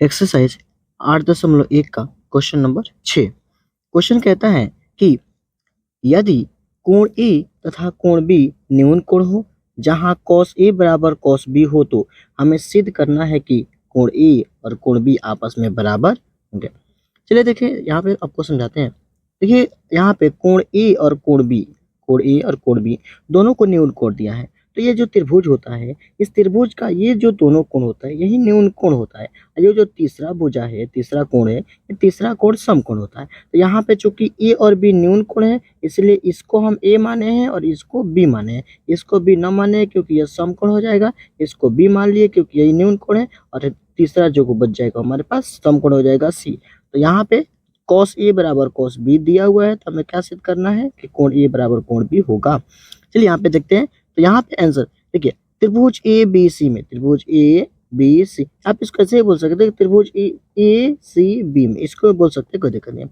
Exercise 8.1 का question number 6। Question कहता है कि यदि कोण ए तथा कोण बी न्यून कोण हो जहां cos ए बराबर cos बी हो तो हमें सिद्ध करना है कि कोण ए और कोण बी आपस में बराबर होंगे। चलिए देखिए यहाँ पे आपको समझाते हैं। देखिए यहाँ पे कोण ए और कोण बी दोनों को न्यून कोण दिया है। तो ये जो त्रिभुज होता है, इस त्रिभुज का ये जो दोनों कोण होता है यही न्यून कोण होता है। और ये जो तीसरा भुजा है, तीसरा कोण है, ये तीसरा कोण समकोण होता है। तो यहाँ पे चूंकि ए और बी न्यून कोण है इसलिए इसको हम ए माने हैं और इसको बी माने हैं। इसको बी न माने हैं क्योंकि यह समकोण हो जाएगा, इसको बी मान लिए क्योंकि यही न्यून कोण है, और तीसरा जो बच जाएगा हमारे पास समकोण हो जाएगा सी। तो यहाँ पे cos ए बराबर cos बी दिया हुआ है, तो हमें क्या सिद्ध करना है कि कोण ए बराबर कोण बी होगा। चलिए यहाँ पे देखते हैं। तो यहाँ पे आंसर देखिए, त्रिभुज ए बी सी में, त्रिभुज ए बी सी, आप इसको कैसे बोल सकते हैं, त्रिभुज ए सी बी में, इसको बोल सकते हैं, कोई दिक्कत नहीं।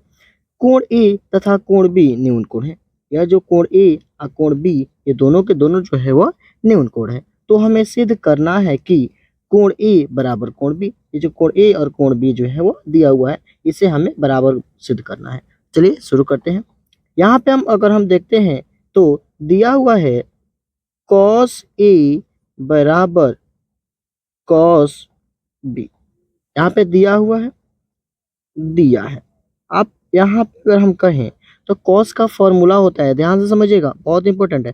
कोण ए तथा कोण बी न्यून कोण है। यह जो कोण ए और कोण बी ये दोनों के दोनों जो है वह न्यून कोण है। तो हमें सिद्ध करना है कि कोण ए बराबर कोण बी, ये जो कोण ए और कोण बी जो है वो दिया हुआ है, इसे हमें बराबर सिद्ध करना है। चलिए शुरू करते हैं। यहाँ पे अगर हम देखते हैं तो दिया हुआ है cos ए बराबर cos बी, यहाँ पे दिया हुआ है, दिया है। आप यहाँ पे अगर हम कहें तो cos का फॉर्मूला होता है, ध्यान से समझिएगा, बहुत इंपॉर्टेंट है।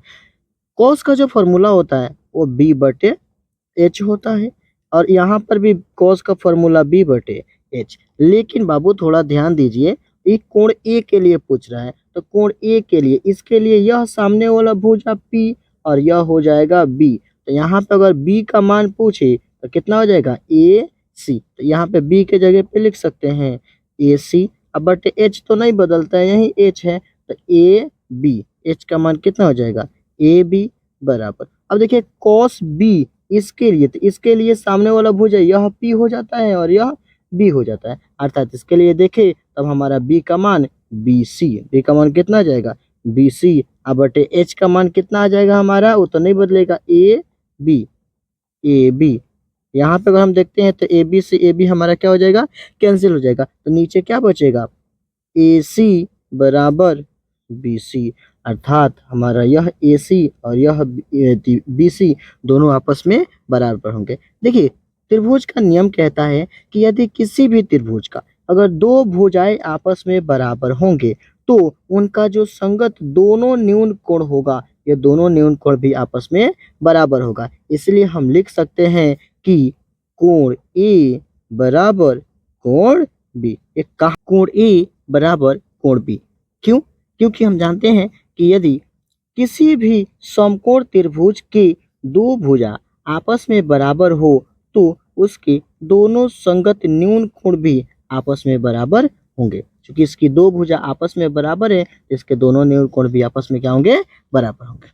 cos का जो फॉर्मूला होता है वो b बटे h होता है, और यहाँ पर भी cos का फॉर्मूला b बटे h। लेकिन बाबू थोड़ा ध्यान दीजिए, ये कोण a के लिए पूछ रहा है, तो कोण a के लिए, इसके लिए यह सामने वाला भुजा p और यह हो जाएगा b। तो यहाँ पे अगर b का मान पूछे तो कितना हो जाएगा a c। तो यहाँ पे b के जगह पे लिख सकते हैं a c। अब बटे h तो नहीं बदलता है, यही h है, तो a b, h का मान कितना हो जाएगा a b बराबर। अब देखिए cos b इसके लिए, तो इसके लिए सामने वाला भुजा यह p हो जाता है और यह b हो जाता है, अर्थात इसके लिए देखें तब हमारा b का मान bc, b का मान कितना आ जाएगा bc। अब बटे h का मान कितना आ जाएगा हमारा, वो तो नहीं बदलेगा, a b। यहाँ पे अगर हम देखते हैं तो ए बी से ए बी हमारा क्या हो जाएगा, कैंसिल हो जाएगा। तो नीचे क्या बचेगा, ए सी बराबर बी सी, अर्थात हमारा यह ए सी और यह बी सी दोनों आपस में बराबर होंगे। देखिए त्रिभुज का नियम कहता है कि यदि किसी भी त्रिभुज का अगर दो भुजाएं आपस में बराबर होंगे तो उनका जो संगत दोनों न्यून कोण होगा, ये दोनों न्यून कोण भी आपस में बराबर होगा। इसलिए हम लिख सकते हैं कि कोण ए बराबर कोण बी। एक कहा कोण ए बराबर कोण बी, क्यों? क्योंकि हम जानते हैं कि यदि किसी भी समकोण त्रिभुज के दो भुजा आपस में बराबर हो तो उसके दोनों संगत न्यून कोण भी आपस में बराबर होंगे। क्योंकि इसकी दो भुजा आपस में बराबर है, इसके दोनों न्यून कोण भी आपस में क्या होंगे, बराबर होंगे।